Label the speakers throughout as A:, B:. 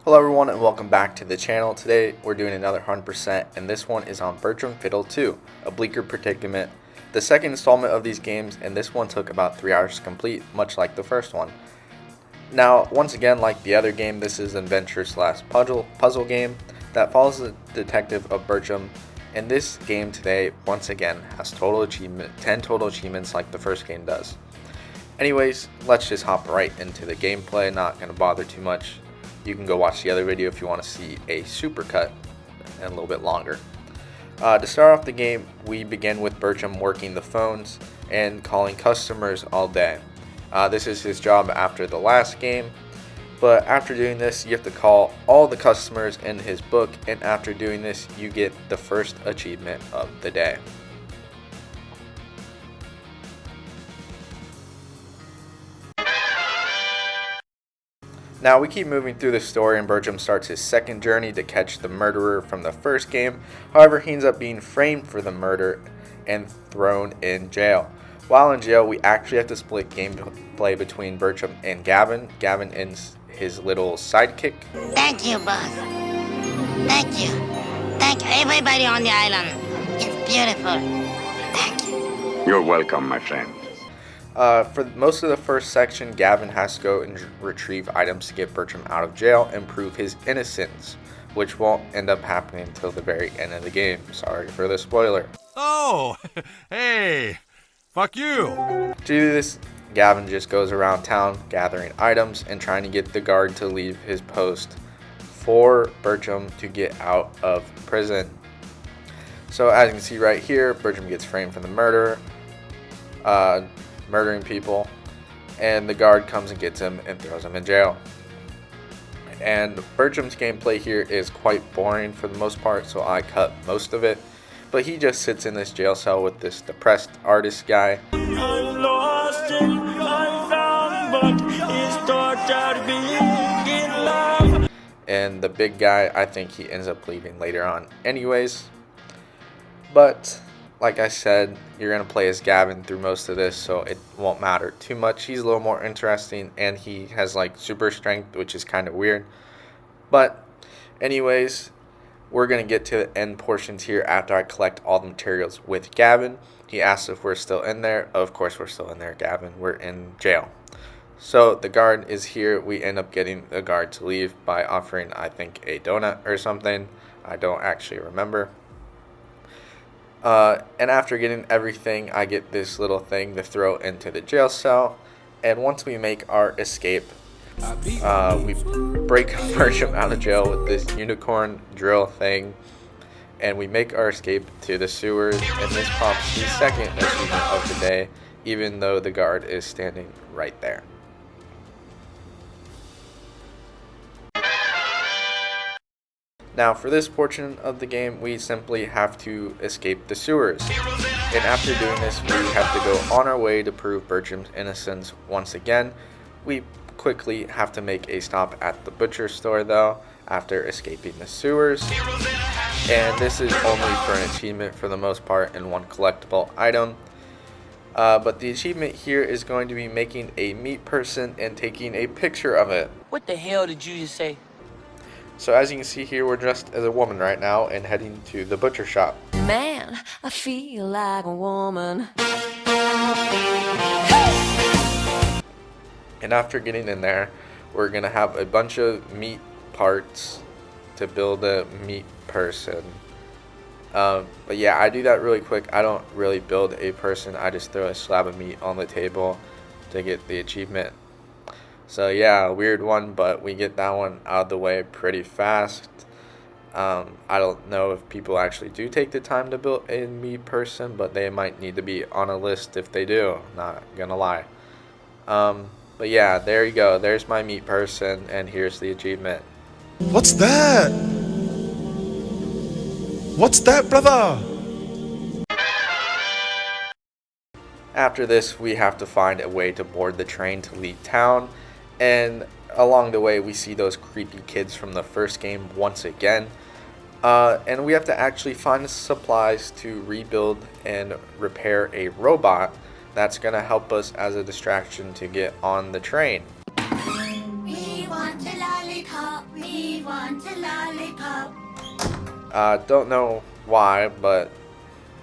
A: Hello everyone and welcome back to the channel. Today we're doing another 100% and this one is on Bertram Fiddle 2, A Bleaker Predicament. The second installment of these games, and this one took about 3 hours to complete, much like the first one. Now, once again, like the other game, this is an adventure/puzzle game that follows the detective of Bertram, and this game today, once again, has 10 total achievements like the first game does. Anyways, let's just hop right into the gameplay, not going to bother too much. You can go watch the other video if you want to see a supercut and a little bit longer. To start off the game, we begin with Bertram working the phones and calling customers all day. This is his job after the last game, but after doing this, you have to call all the customers in his book, and after doing this, you get the first achievement of the day. Now we keep moving through the story and Bertram starts his second journey to catch the murderer from the first game. However, he ends up being framed for the murder and thrown in jail. While in jail, we actually have to split gameplay between Bertram and Gavin. Gavin is his little sidekick.
B: Thank you, boss. Thank you. Thank everybody on the island. It's beautiful. Thank you.
C: You're welcome, my friend.
A: For most of the first section, Gavin has to go and retrieve items to get Bertram out of jail and prove his innocence, which won't end up happening until the very end of the game. Sorry for the spoiler.
D: Oh, hey, fuck you.
A: To do this, Gavin just goes around town gathering items and trying to get the guard to leave his post for Bertram to get out of prison. So as you can see right here, Bertram gets framed for the murder. Murdering people, and the guard comes and gets him and throws him in jail. And Bertram's gameplay here is quite boring for the most part, so I cut most of it, but he just sits in this jail cell with this depressed artist guy. And the big guy, I think he ends up leaving later on anyways, but like I said, you're going to play as Gavin through most of this, so it won't matter too much. He's a little more interesting, and he has like super strength, which is kind of weird. But anyways, we're going to get to the end portions here after I collect all the materials with Gavin. He asks if we're still in there. Of course we're still in there, Gavin. We're in jail. So the guard is here. We end up getting the guard to leave by offering, I think, a donut or something. I don't actually remember. And after getting everything, I get this little thing to throw into the jail cell. And once we make our escape, we break Bertram out of jail with this unicorn drill thing. And we make our escape to the sewers. And this prompts the second achievement of the day, even though the guard is standing right there. Now for this portion of the game, we simply have to escape the sewers. And after doing this, we have to go on our way to prove Bertram's innocence once again. We quickly have to make a stop at the butcher store though, after escaping the sewers. And this is only for an achievement for the most part and one collectible item. But the achievement here is going to be making a meat person and taking a picture of it.
E: What the hell did you just say?
A: So as you can see here, we're dressed as a woman right now and heading to the butcher shop.
F: Man, I feel like a woman.
A: And after getting in there, we're going to have a bunch of meat parts to build a meat person. But yeah, I do that really quick. I don't really build a person. I just throw a slab of meat on the table to get the achievement. So yeah, weird one, but we get that one out of the way pretty fast. I don't know if people actually do take the time to build a meat person, but they might need to be on a list if they do, not gonna lie. But yeah, there you go. There's my meat person, and here's the achievement.
G: What's that? What's that, brother?
A: After this, we have to find a way to board the train to leave town. And along the way, we see those creepy kids from the first game once again. And we have to actually find supplies to rebuild and repair a robot that's going to help us as a distraction to get on the train.
H: We want a lollipop, we
A: Don't know why, but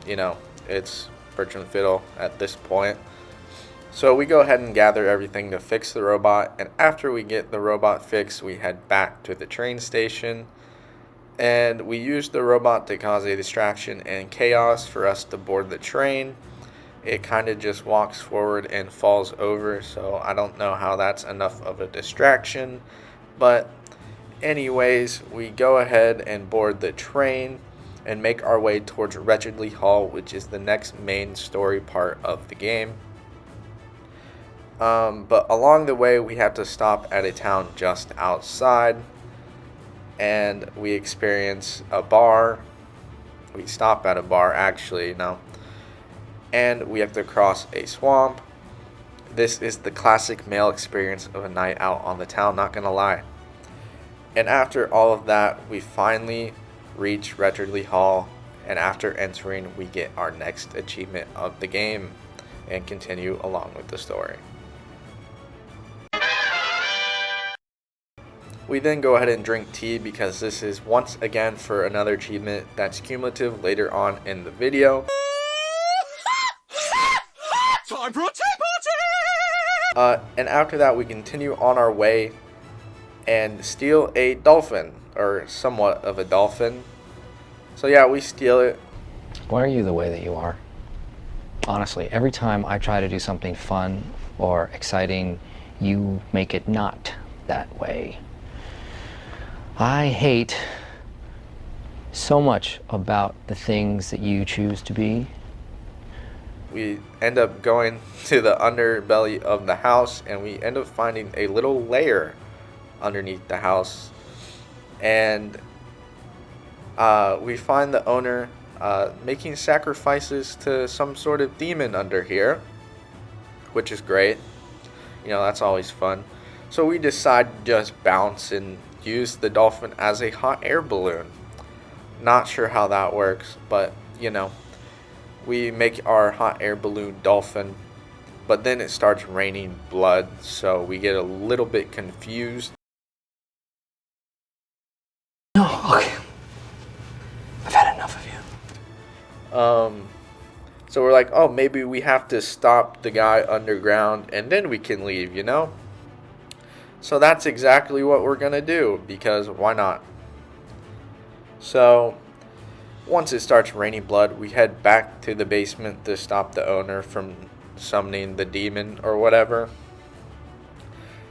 A: you know, it's Bertram Fiddle at this point. So we go ahead and gather everything to fix the robot, and after we get the robot fixed, we head back to the train station, and we use the robot to cause a distraction and chaos for us to board the train. It kind of just walks forward and falls over, so I don't know how that's enough of a distraction, but anyways, we go ahead and board the train and make our way towards Wretchedly Hall, which is the next main story part of the game. But along the way, we have to stop at a town just outside, and we experience a bar. We stop at a bar, actually, no. And we have to cross a swamp. This is the classic male experience of a night out on the town, not gonna lie. And after all of that, we finally reach Wretchedly Hall, and after entering, we get our next achievement of the game and continue along with the story. We then go ahead and drink tea because this is once again for another achievement that's cumulative later on in the video.
D: Time for a tea party!
A: And after that, we continue on our way and steal a dolphin, or somewhat of a dolphin. So yeah, we steal it.
C: Why are you the way that you are? Honestly, every time I try to do something fun or exciting, you make it not that way. I hate so much about the things that you choose to be.
A: We end up going to the underbelly of the house, and we end up finding a little lair underneath the house, and we find the owner making sacrifices to some sort of demon under here, which is great. You know, that's always fun. So we decide to just bounce and use the dolphin as a hot air balloon. Not sure how that works, but you know, we make our hot air balloon dolphin, but then it starts raining blood, so we get a little bit confused.
C: No, okay. I've had enough of you.
A: So we're like, oh, maybe we have to stop the guy underground and then we can leave, you know? So that's exactly what we're gonna do, because why not? So once it starts raining blood, we head back to the basement to stop the owner from summoning the demon or whatever.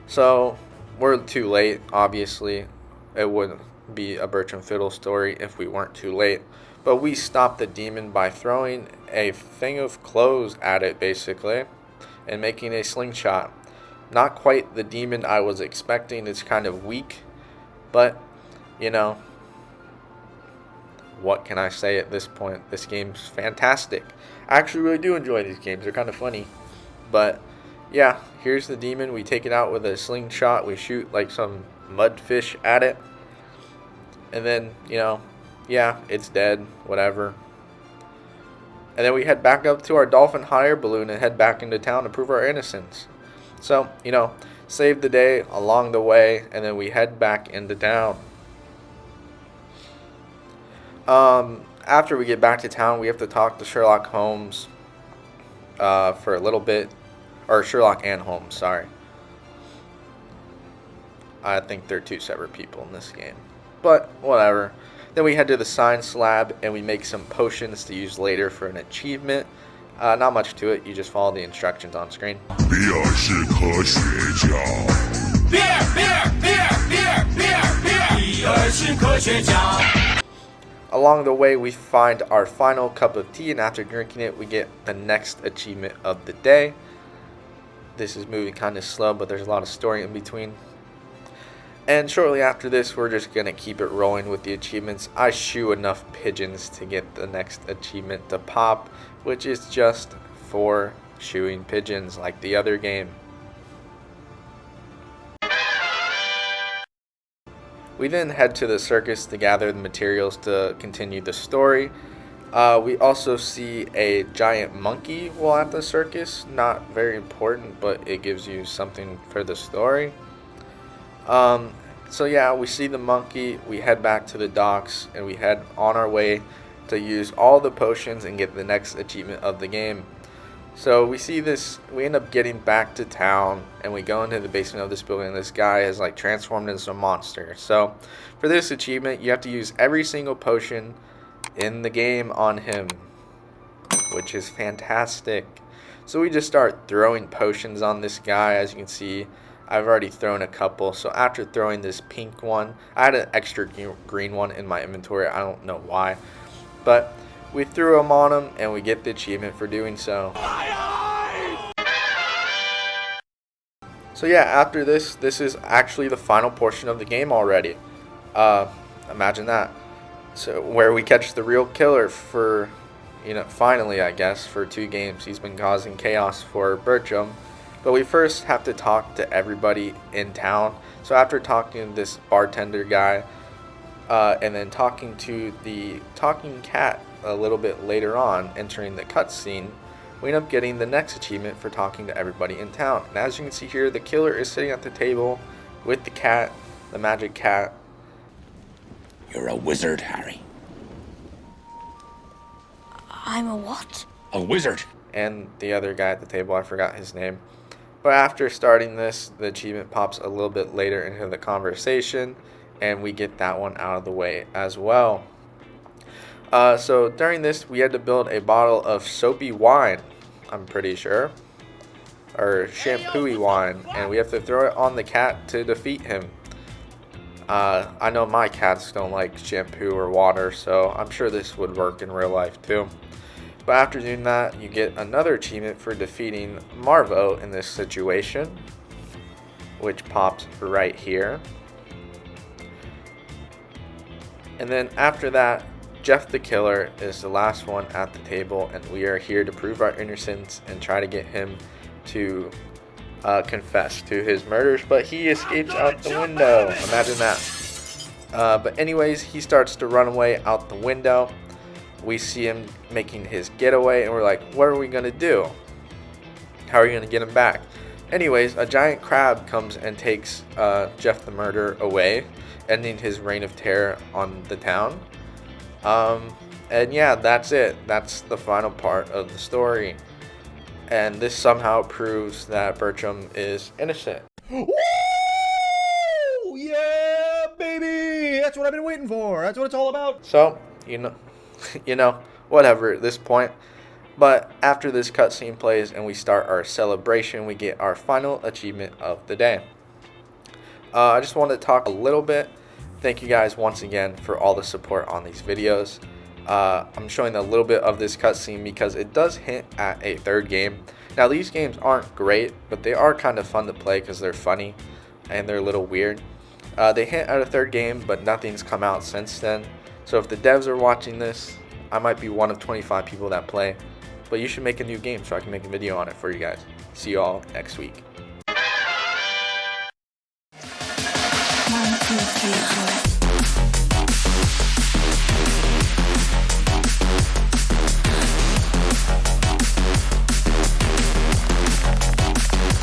A: So we're too late, obviously. It wouldn't be a Bertram Fiddle story if we weren't too late. But we stopped the demon by throwing a thing of clothes at it, basically, and making a slingshot. Not quite the demon I was expecting. It's kind of weak, but you know, what can I say at this point? This game's fantastic. I actually really do enjoy these games. They're kind of funny. But yeah, here's the demon. We take it out with a slingshot. We shoot like some mudfish at it. And then, you know, yeah, it's dead, whatever. And then we head back up to our dolphin hot air balloon and head back into town to prove our innocence. So, you know, save the day along the way, and then we head back into town. After we get back to town, we have to talk to Sherlock Holmes for a little bit. Or Sherlock and Holmes, sorry. I think they're two separate people in this game. But, whatever. Then we head to the science lab, and we make some potions to use later for an achievement. Not much to it, you just follow the instructions on screen. Along the way, we find our final cup of tea, and after drinking it, we get the next achievement of the day. This is moving kind of slow, but there's a lot of story in between. And shortly after this, we're just going to keep it rolling with the achievements. I shoo enough pigeons to get the next achievement to pop, which is just for shooing pigeons like the other game. We then head to the circus to gather the materials to continue the story. We also see a giant monkey while at the circus. Not very important, but it gives you something for the story. So yeah, we see the monkey, we head back to the docks, and we head on our way to use all the potions and get the next achievement of the game. So we see this, we end up getting back to town, and we go into the basement of this building, and this guy is like transformed into a monster. So for this achievement, you have to use every single potion in the game on him, which is fantastic. So we just start throwing potions on this guy. As you can see, I've already thrown a couple. So after throwing this pink one, I had an extra green one in my inventory. I don't know why, but we threw them on him, and we get the achievement for doing so. So yeah, after this is actually the final portion of the game already. Imagine that. So where we catch the real killer for, finally, I guess, for 2 games. He's been causing chaos for Bertram. But we first have to talk to everybody in town. So after talking to this bartender guy, and then talking to the talking cat a little bit later on, entering the cutscene, we end up getting the next achievement for talking to everybody in town. And as you can see here, the killer is sitting at the table with the cat, the magic cat.
H: You're a wizard, Harry.
F: I'm a what?
H: A wizard.
A: And the other guy at the table, I forgot his name. But after starting this, the achievement pops a little bit later into the conversation, and we get that one out of the way as well. So during this, we had to build a bottle of soapy wine, I'm pretty sure, or shampooy wine, and we have to throw it on the cat to defeat him. I know my cats don't like shampoo or water, so I'm sure this would work in real life too. But after doing that, you get another achievement for defeating Marvo in this situation, which pops right here. And then after that, Jeff the Killer is the last one at the table, and we are here to prove our innocence and try to get him to confess to his murders, but he escapes out the window. Imagine that. But anyways, he starts to run away out the window. We see him making his getaway, and we're like, what are we going to do? How are you going to get him back? Anyways, a giant crab comes and takes Jeff the Murderer away, ending his reign of terror on the town. And yeah, that's it. That's the final part of the story. And this somehow proves that Bertram is innocent.
G: Woo! Yeah, baby! That's what I've been waiting for. That's what it's all about.
A: So, whatever at this point. But after this cutscene plays and we start our celebration, we get our final achievement of the day. I just want to talk a little bit. Thank you guys once again for all the support on these videos. I'm showing a little bit of this cutscene because it does hint at a 3rd game. Now these games aren't great, but they are kind of fun to play because they're funny and they're a little weird. They hint at a 3rd game, but nothing's come out since then. So if the devs are watching this, I might be one of 25 people that play. But you should make a new game so I can make a video on it for you guys. See you all next week.
F: 1, 2, 3, 4.